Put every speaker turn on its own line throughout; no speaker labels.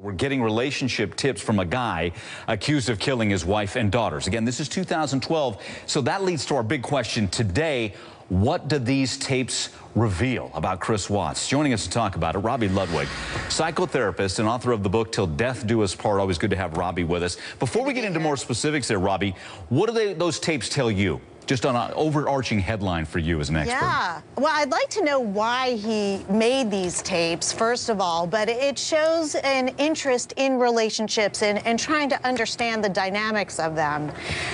We're getting relationship tips from a guy accused of killing his wife and daughters. Again, this is 2012, so that leads to our big question today. What do these tapes reveal about Chris Watts? Joining us to talk about it, Robi Ludwig, psychotherapist and author of the book Till Death Do Us Part. Always good to have Robi with us. Before we get into more specifics there, Robi, what do those tapes tell you? Just on an overarching headline for you as an expert.
Yeah, well, I'd like to know why he made these tapes, first of all, but it shows an interest in relationships and trying to understand the dynamics of them.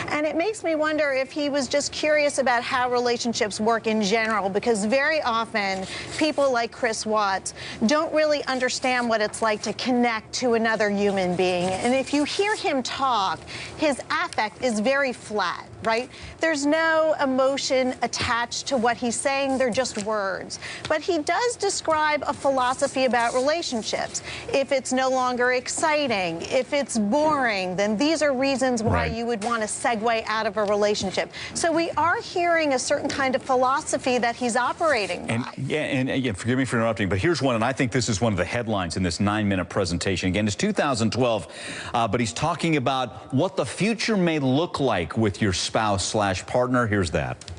And it makes me wonder if he was just curious about how relationships work in general, because very often people like Chris Watts don't really understand what it's like to connect to another human being. And if you hear him talk, his affect is very flat, right? There's no emotion attached to what he's saying. They're just words. But he does describe a philosophy about relationships. If it's no longer exciting, if it's boring, then these are reasons why you would want to segue out of a relationship. So we are hearing a certain kind of philosophy that he's operating by.
And again, forgive me for interrupting, but here's one, and I think this is one of the headlines in this 9-minute presentation. Again, it's 2012, but he's talking about what the future may look like with your spouse/partner. Here's that.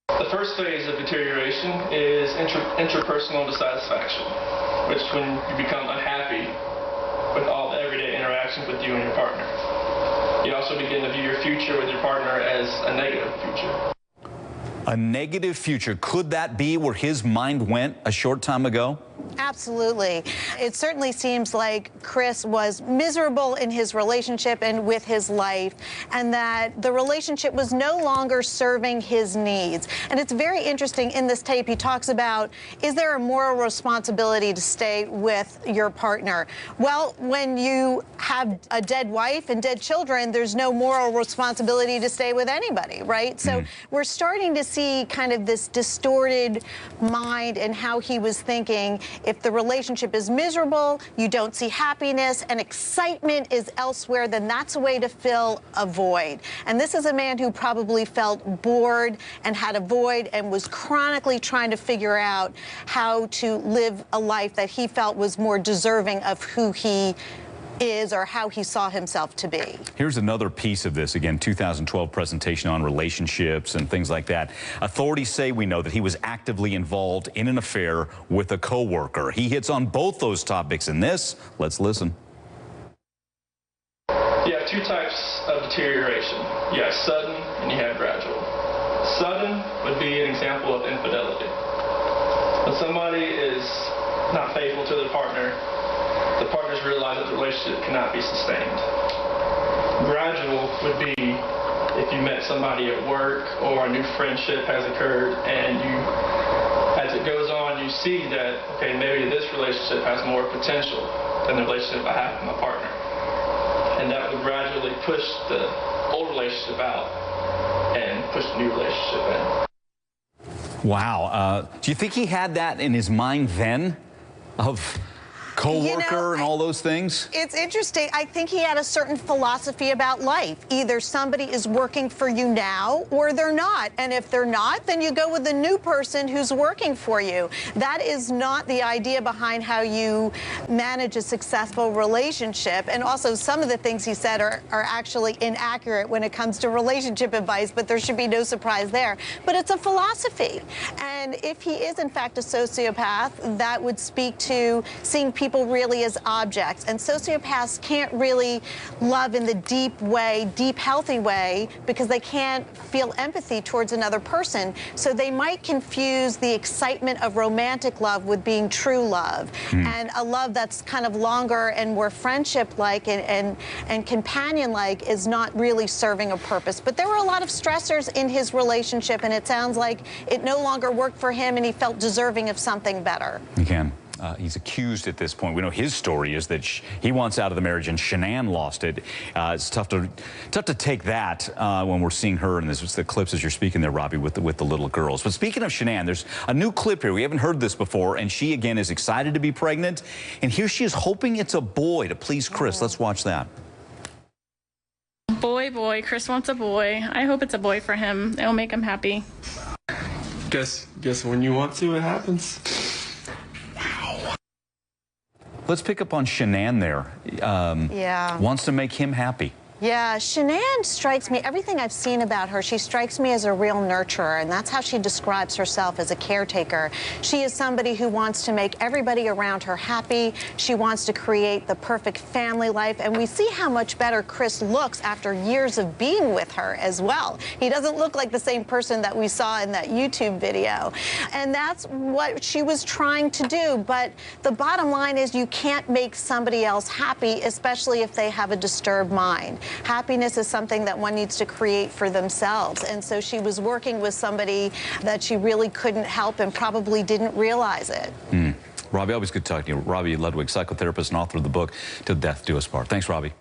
The first phase of deterioration is interpersonal dissatisfaction, which is when you become unhappy with all the everyday interactions with you and your partner. You also begin to view your future with your partner as a negative future.
A negative future. Could that be where his mind went a short time ago?
Absolutely. It certainly seems like Chris was miserable in his relationship and with his life, and that the relationship was no longer serving his needs. And it's very interesting in this tape, he talks about, is there a moral responsibility to stay with your partner? Well, when you have a dead wife and dead children, there's no moral responsibility to stay with anybody, right? So we're starting to see kind of this distorted mind and how he was thinking. If the relationship is miserable, you don't see happiness, and excitement is elsewhere, then that's a way to fill a void. And this is a man who probably felt bored and had a void and was chronically trying to figure out how to live a life that he felt was more deserving of who he is or how he saw himself to be.
Here's another piece of this, again, 2012 presentation on relationships and things like that. Authorities say we know that he was actively involved in an affair with a coworker. He hits on both those topics in this. Let's listen.
You have two types of deterioration. You have sudden and you have gradual. Sudden would be an example of infidelity. When somebody is not faithful to their partner, the partners realize that the relationship cannot be sustained. Gradual would be if you met somebody at work or a new friendship has occurred, and you, as it goes on, you see that, okay, maybe this relationship has more potential than the relationship I have with my partner. And that would gradually push the old relationship out and push the new relationship in.
Wow. Do you think he had that in his mind then of co-worker and all those things?
It's interesting. I think he had a certain philosophy about life. Either somebody is working for you now or they're not. And if they're not, then you go with the new person who's working for you. That is not the idea behind how you manage a successful relationship. And also, some of the things he said are actually inaccurate when it comes to relationship advice, but there should be no surprise there. But it's a philosophy. And if he is, in fact, a sociopath, that would speak to seeing people really as objects. And sociopaths can't really love in the deep way, deep, healthy way, because they can't feel empathy towards another person. So they might confuse the excitement of romantic love with being true love. And a love that's kind of longer and more friendship-like and companion-like is not really serving a purpose. But there were a lot of stressors in his relationship, and it sounds like it no longer worked for him, and he felt deserving of something better.
Again. He's accused at this point. We know his story is that he wants out of the marriage and Shanann lost it. It's tough to take that when we're seeing her, and this was the clips as you're speaking there, Robi, with the little girls. But speaking of Shanann, there's a new clip here. We haven't heard this before, and she again is excited to be pregnant, and here she is hoping it's a boy to please Chris. Let's watch that.
Boy, Chris wants a boy. I hope it's a boy for him. It'll make him happy.
Guess when you want to, it happens.
Let's pick up on Shanann there.
Yeah.
Wants to make him happy.
Yeah, Shanann strikes me, everything I've seen about her, she strikes me as a real nurturer, and that's how she describes herself, as a caretaker. She is somebody who wants to make everybody around her happy. She wants to create the perfect family life, and we see how much better Chris looks after years of being with her as well. He doesn't look like the same person that we saw in that YouTube video. And that's what she was trying to do, but the bottom line is you can't make somebody else happy, especially if they have a disturbed mind. Happiness is something that one needs to create for themselves. And so she was working with somebody that she really couldn't help and probably didn't realize it.
Robbie, always good talking to you. Robi Ludwig, psychotherapist and author of the book, Till Death Do Us Part. Thanks, Robbie.